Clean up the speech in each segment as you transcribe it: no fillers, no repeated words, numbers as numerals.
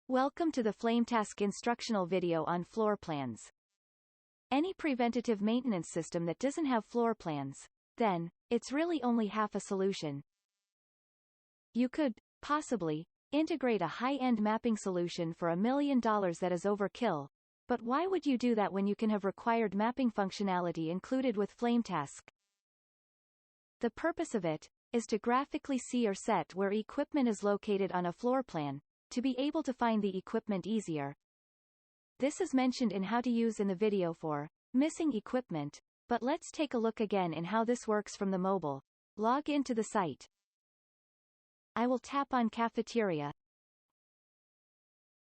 Welcome to the FlameTask instructional video on floor plans. Any preventative maintenance system that doesn't have floor plans, then, it's really only half a solution. You could, possibly, integrate a high-end mapping solution for $1 million that is overkill, but why would you do that when you can have required mapping functionality included with FlameTask? The purpose of it is to graphically see or set where equipment is located on a floor plan, to be able to find the equipment easier. This is mentioned in how to use in the video for missing equipment, but let's take a look again in how this works from the mobile. Log into the site. I will tap on Cafeteria.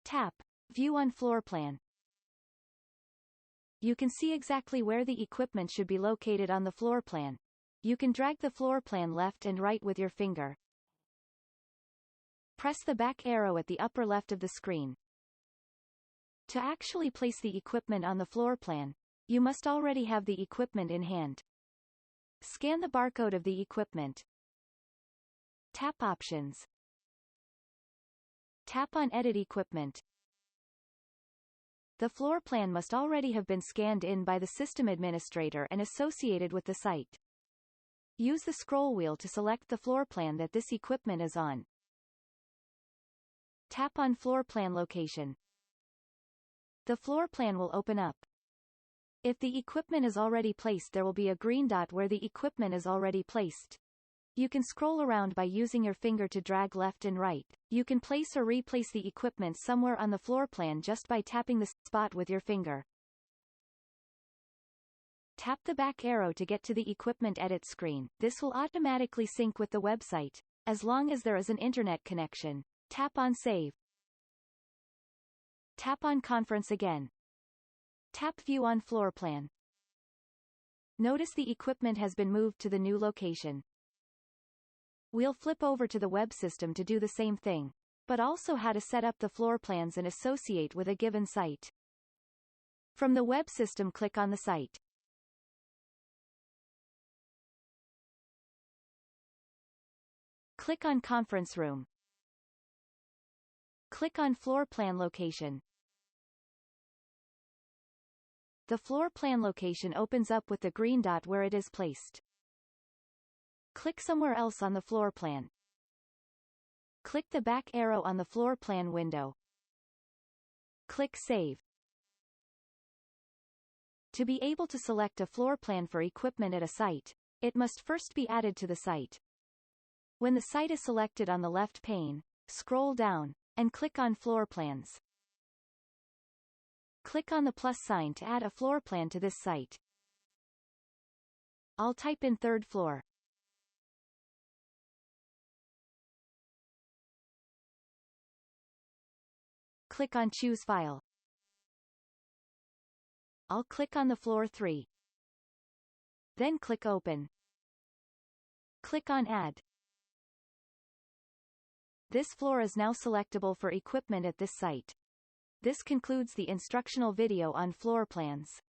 Tap View on Floor Plan. You can see exactly where the equipment should be located on the floor plan. You can drag the floor plan left and right with your finger. Press the back arrow at the upper left of the screen. To actually place the equipment on the floor plan, you must already have the equipment in hand. Scan the barcode of the equipment. Tap Options. Tap on Edit Equipment. The floor plan must already have been scanned in by the system administrator and associated with the site. Use the scroll wheel to select the floor plan that this equipment is on. Tap on Floor Plan Location. The floor plan will open up. If the equipment is already placed, there will be a green dot where the equipment is already placed. You can scroll around by using your finger to drag left and right. You can place or replace the equipment somewhere on the floor plan just by tapping the spot with your finger. Tap the back arrow to get to the equipment edit screen. This will automatically sync with the website, as long as there is an internet connection. Tap on Save. Tap on Conference again. Tap View on Floor Plan. Notice the equipment has been moved to the new location. We'll flip over to the web system to do the same thing, but also how to set up the floor plans and associate with a given site. From the web system, click on the site. Click on Conference Room. Click on Floor Plan Location. The floor plan location opens up with the green dot where it is placed. Click somewhere else on the floor plan. Click the back arrow on the floor plan window. Click Save. To be able to select a floor plan for equipment at a site, it must first be added to the site. When the site is selected on the left pane, scroll down, and click on Floor Plans. Click on the plus sign to add a floor plan to this site. I'll type in third floor. Click on Choose File. I'll click on the floor 3. Then click Open. Click on Add. This floor is now selectable for equipment at this site. This concludes the instructional video on floor plans.